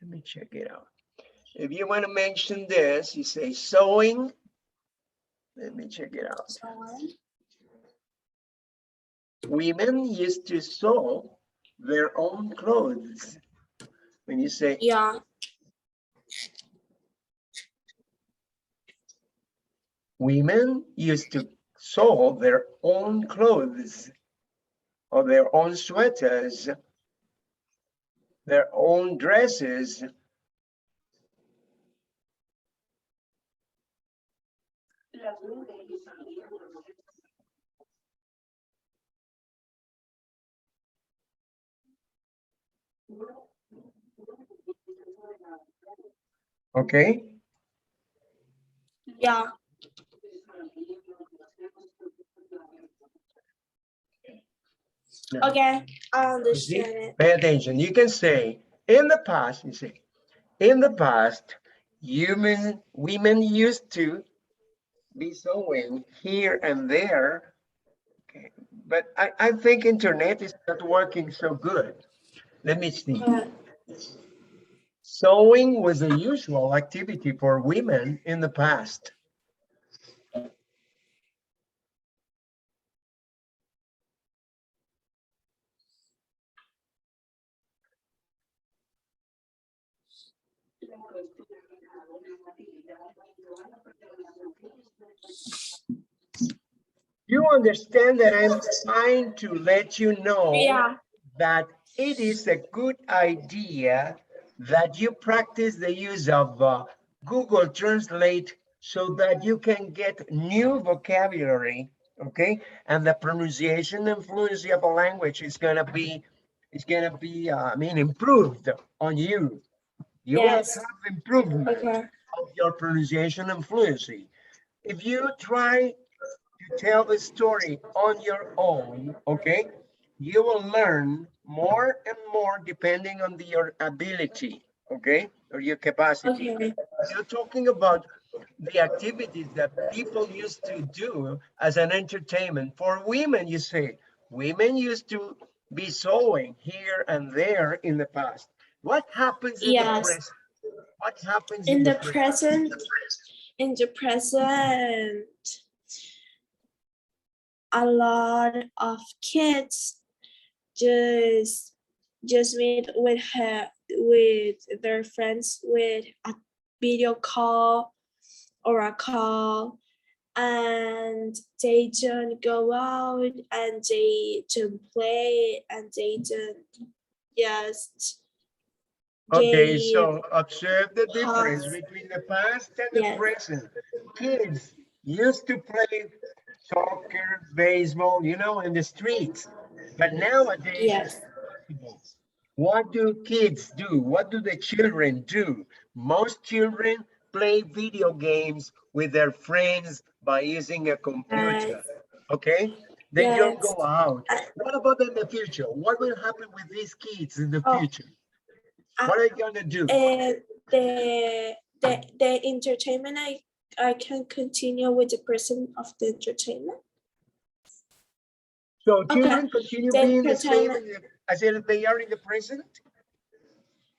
Let me check it out. If you want to mention this, you say sewing. Let me check it out. Sewing. Women used to sew their own clothes. When you say, Yeah. women used to sew their own clothes or their own sweaters, their own dresses. Okay. Yeah. Now, Okay, I you see, understand it. pay attention. You can say, in the past, you say, in the past, women used to be sewing here and there. Okay. But I think internet is not working so good. Let me see. Sewing was a usual activity for women in the past. You understand that I'm trying to let you know Yeah. that it is a good idea that you practice the use of Google Translate so that you can get new vocabulary, okay? And the pronunciation and fluency of a language is gonna be, I mean, improved on you. You will Yes. have improvement Okay. of your pronunciation and fluency. If you try to tell the story on your own, okay, you will learn more and more depending on your ability, okay, or your capacity. Okay. You're talking about the activities that people used to do as an entertainment. For women, you say, women used to be sewing here and there in the past. What happens in the Yes. present? What happens In in the the present, in the present, a lot of kids just meet with their friends with a video call or a call, and they don't go out and they don't play and they don't just Okay, get so observe the difference past. between the past and the Yes. present. Kids used to play soccer, baseball, you know, in the streets. But nowadays, Yes. what do kids do? What do the children do? Most children play video games with their friends by using a computer. Okay? They don't Yes. go out. What about in the future? What will happen with these kids in the Oh, future? What are you gonna do? and the entertainment, I can continue with the present of the entertainment. So Okay, children continue the being the same entertainment. as if they are in the present?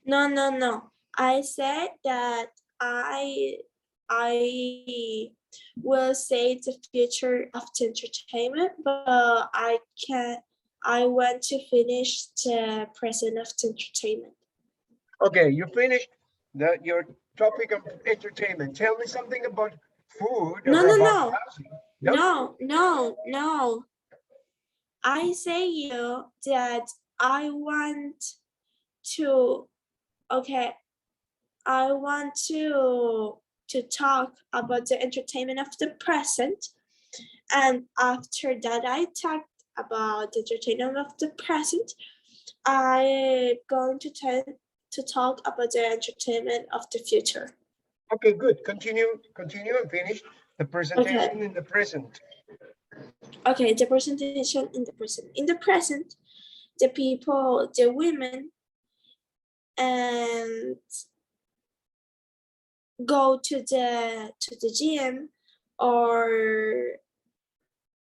No. I said that I will say the future of the entertainment, but I want to finish the present of the entertainment. Okay, you finished your topic of entertainment. Tell me something about food No, or no, about no. housing. No. I say you that I want to, okay, I want to talk about the entertainment of the present, And after that, I talked about the entertainment of the present. I'm going to talk about the entertainment of the future. Okay, good. Continue and finish the presentation in the present. Okay, the presentation in the present. In the present, the people, the women, and go to the gym, or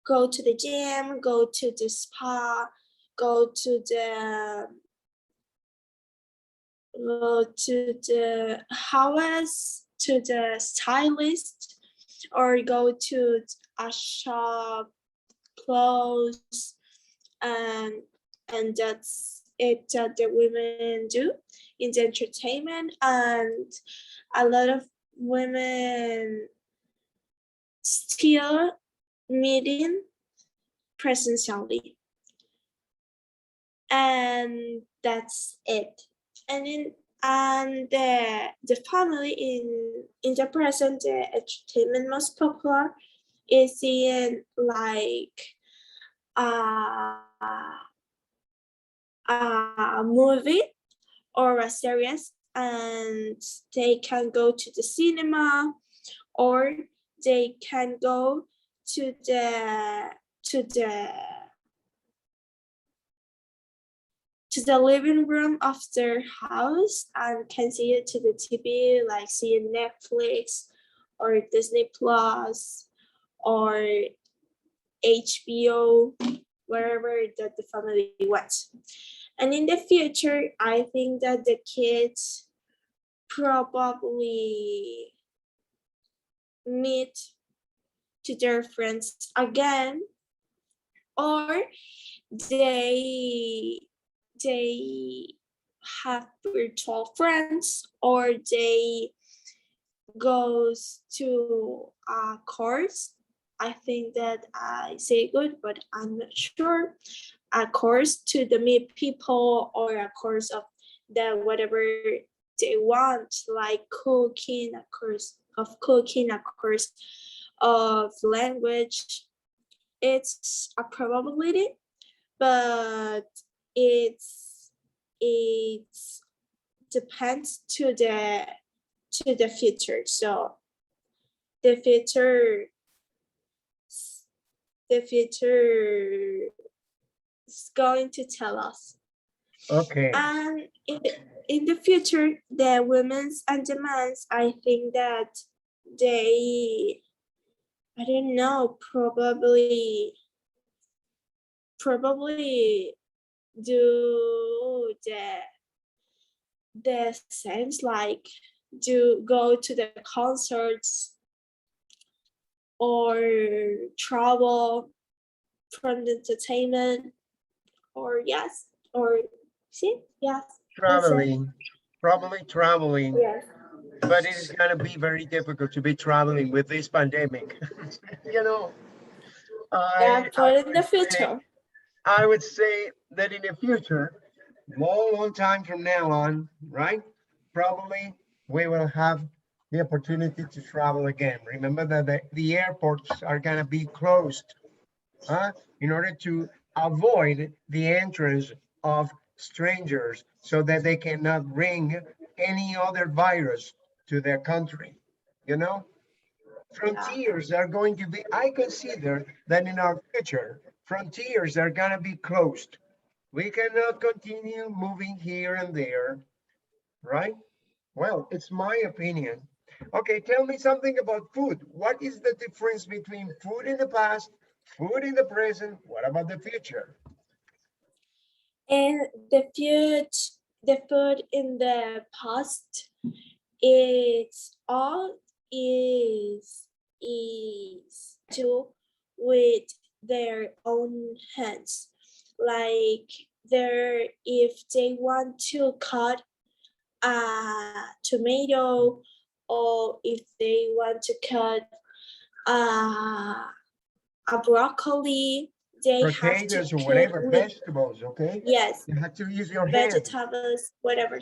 go to the gym, go to the spa, go to the house, to the stylist, or go to a shop, clothes, and that's it that the women do in the entertainment. And a lot of women still meeting presentially, and that's it. And the family in the present, the entertainment most popular is in like a movie or a series, and they can go to the cinema, or they can go to the living room of their house and can see it to the TV, like seeing Netflix or Disney Plus or HBO, wherever that the family wants. And in the future, I think that the kids probably meet to their friends again, or they have virtual friends, or they goes to a course. I think that I say good, but I'm not sure. A course to the meet people, or a course of the whatever they want, like cooking, a course of cooking, a course of language. It's a probability, but it's depends to the future. So the future is going to tell us. Okay. And in the future, the women's and the men's, I think that they, I don't know, probably do the sense, like do go to the concerts or travel from the entertainment, or yes, or see, yes. Traveling, probably traveling, Yes. but it is gonna be very difficult to be traveling with this pandemic. You know, Yeah, but in the would say, future. I would say that in the future, long time from now on, right? Probably we will have the opportunity to travel again. Remember that the airports are gonna be closed, in order to avoid the entrance of strangers so that they cannot bring any other virus to their country. You know, frontiers are going to be, I consider that in our future, frontiers are gonna be closed. We cannot continue moving here and there, right? Well, it's my opinion. Okay, tell me something about food. What is the difference between food in the past, food in the present? What about the future? And the food in the past, it's all is do with their own hands. Like if they want to cut a tomato, or if they want to cut a broccoli, they have to Potatoes or put whatever, vegetables, okay? yes, You have to use your hands. vegetables, whatever.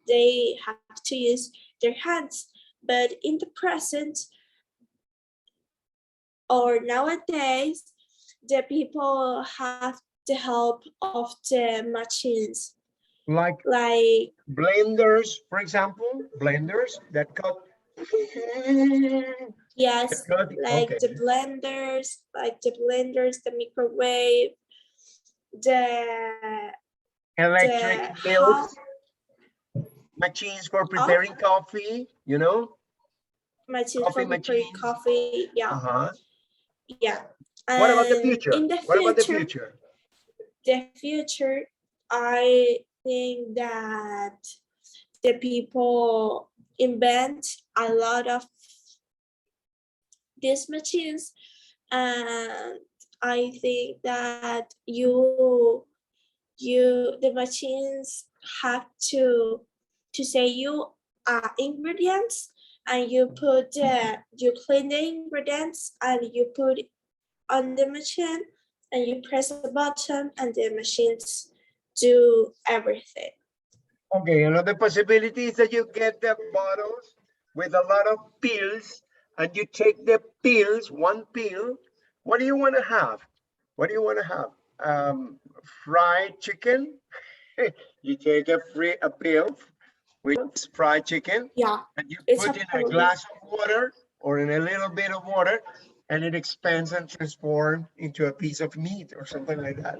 They have to use their hands. But in the present, or nowadays, the people have the help of the machines, Like like blenders, for example, blenders that cut. yes, like Okay. the blenders, the microwave, the Electric the milk how machines for oh, preparing coffee, you know, machines coffee for preparing machines. coffee. Yeah, Uh-huh. yeah. What about the And future? in What about the future? the future, I think that the people invent a lot of these machines, and I think that the machines have to say you ingredients, and you clean the ingredients and you put it on the machine, and you press a button and the machines do everything. Okay, another possibility is that you get the bottles with a lot of pills and you take the pills, one pill. What do you want to have? What do you want to have? Fried chicken? You take a pill with fried chicken Yeah, and you it's a put in a problem. glass of water or in a little bit of water and it expands and transforms into a piece of meat or something like that.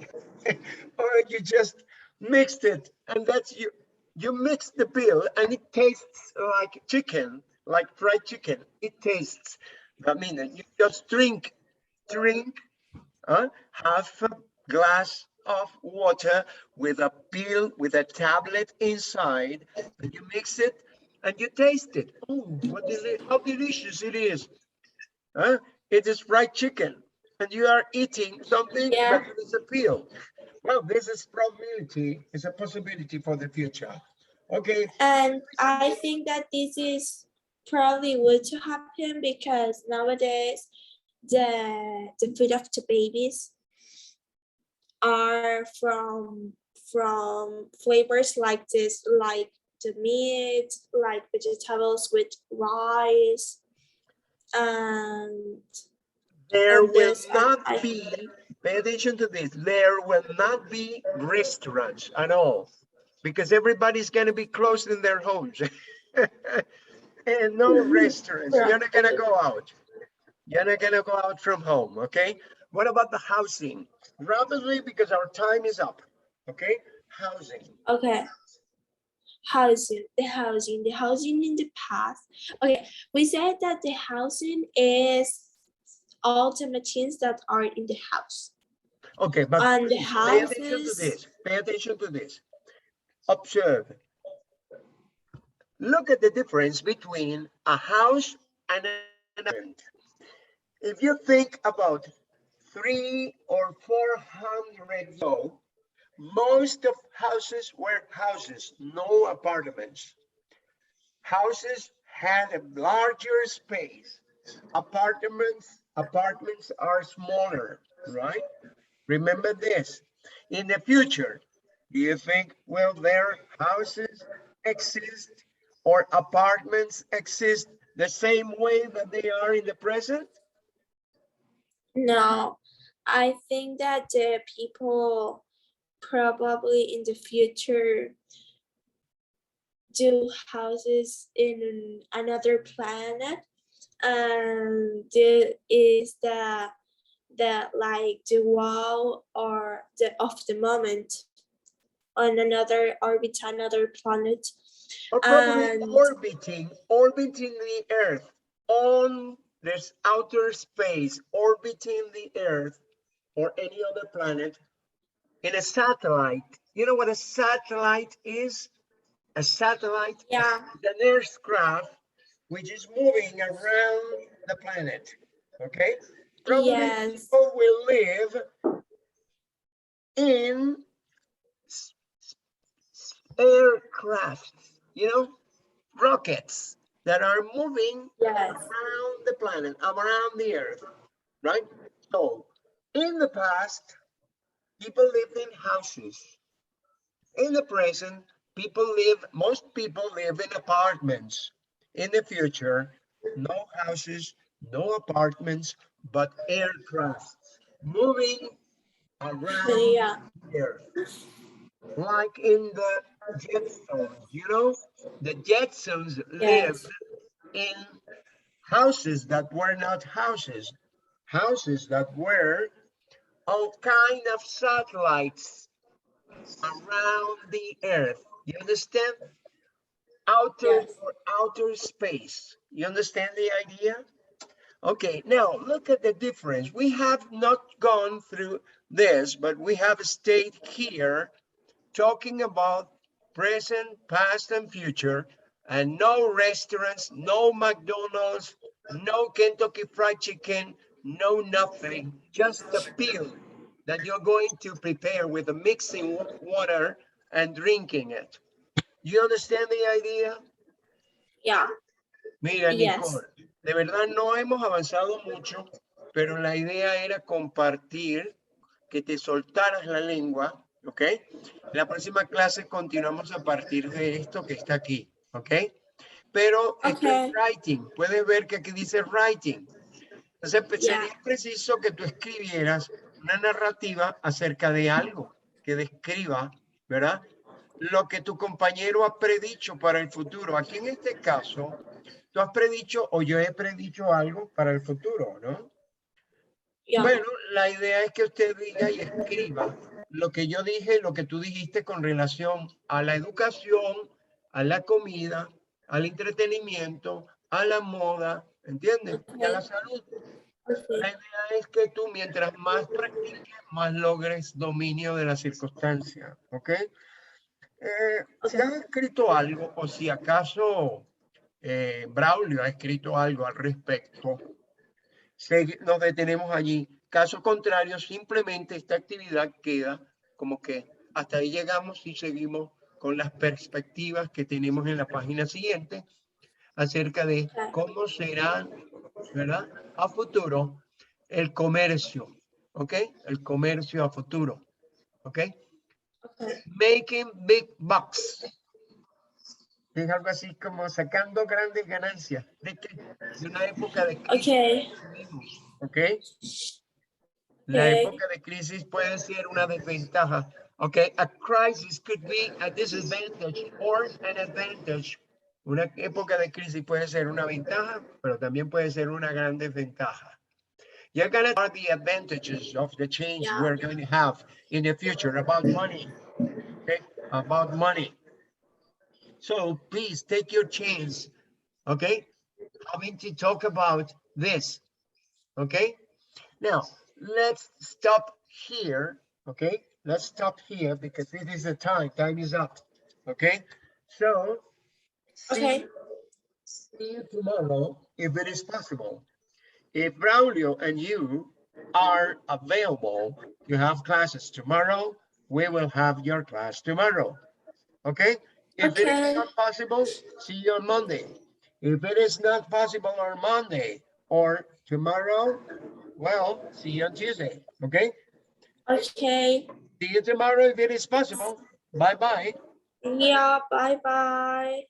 Or you just mixed it and that's you mix the pill and it tastes like chicken, like fried chicken. It tastes. That means that you just drink half a glass of water with a pill, with a tablet inside, and you mix it and you taste it. Oh, how delicious it is. Huh? It is fried chicken, and you are eating something Yeah, that is a pill. Well, this is probability, is a possibility for the future. Okay, and I think that this is probably going to happen because nowadays the food of the babies are from flavors like this, like the meat, like vegetables with rice, and there and will this, and not I be, pay attention to this, there will not be restaurants at all because everybody's going to be closed in their homes. And no restaurants. You're not going to go out. You're not going to go out from home. Okay. What about the housing? Rapidly, because our time is up. Okay. Housing. okay. The housing in the past. Okay, we said that the housing is all the machines that are in the house. Okay. But And the please pay attention to houses, this. Pay attention to this. Observe. Look at the difference between a house and an apartment. If you think about 300 or 400 ago, most of houses were houses, no apartments. Houses had a larger space. Apartments are smaller, right? Remember this. In the future, do you think will their houses exist or apartments exist the same way that they are in the present? no, I think that the people probably in the future do houses in another planet, and there is the like the wow or the of the moment on another orbit, another planet. Or probably And orbiting the Earth on this outer space, orbiting the Earth or any other planet in a satellite. You know what a satellite is? A satellite yeah, is an aircraft which is moving around the planet. Okay? Probably yes, people will live in aircraft, rockets that are moving yes, around the planet, around the Earth, right? So, in the past, people lived in houses. In the present, most people live in apartments. In the future, no houses, no apartments, but aircrafts moving around Yeah. the Earth. Like in the Jetsons, you know, the Jetsons lived Yes. in houses that were not houses, houses that were all kind of satellites around the Earth. You understand? Outer Yes. for outer space. You understand the idea? Okay, now look at the difference. We have not gone through this, but we have stayed here talking about present, past, and future, and no restaurants, no McDonald's, no Kentucky Fried Chicken, no nothing, just the pill that you're going to prepare with a mixing water and drinking it. You understand the idea? Yeah. Mira, Yes. Nicole, de verdad no hemos avanzado mucho, pero la idea era compartir, que te soltaras la lengua, ¿ok? La próxima clase continuamos a partir de esto que está aquí, ¿ok? Pero esto es Okay. writing, puedes ver que aquí dice writing. Entonces, Yeah. sería preciso que tú escribieras una narrativa acerca de algo que describa, ¿verdad? Lo que tu compañero ha predicho para el futuro. Aquí en este caso, tú has predicho o yo he predicho algo para el futuro, ¿no? Yeah. Bueno, la idea es que usted diga y escriba lo que yo dije, lo que tú dijiste con relación a la educación, a la comida, al entretenimiento, a la moda, ¿entiendes? Y a la salud. Okay. La idea es que tú, mientras más practiques, más logres dominio de la circunstancia, ¿ok? Si has escrito algo o si acaso Braulio ha escrito algo al respecto, nos detenemos allí. Caso contrario, simplemente esta actividad queda como que hasta ahí llegamos y seguimos con las perspectivas que tenemos en la página siguiente acerca de cómo será, ¿verdad? A futuro el comercio, ¿ok? El comercio a futuro, ¿ok? Okay. Making big bucks. Es algo así como sacando grandes ganancias. ¿De qué? De una época de crisis Okay. que vivimos, ¿ok? La Okay. época de crisis puede ser una desventaja. Okay, a crisis could be a disadvantage or an advantage. Una época de crisis puede ser una ventaja, pero también puede ser una gran desventaja. You're gonna are the advantages of the change Yeah. we're going to have in the future about money. Okay, about money. So please take your chance. Okay, having to talk about this. Okay. Now, let's stop here, okay? Let's stop here because this is the time. Time is up, okay? So, Okay. see you tomorrow if it is possible. If Braulio and you are available to have classes tomorrow, we will have your class tomorrow, okay? If it is Okay. not possible, see you on Monday. If it is not possible on Monday or tomorrow, well, see you on Tuesday, okay? Okay. See you tomorrow if it is possible. Bye-bye. Yeah. Bye bye.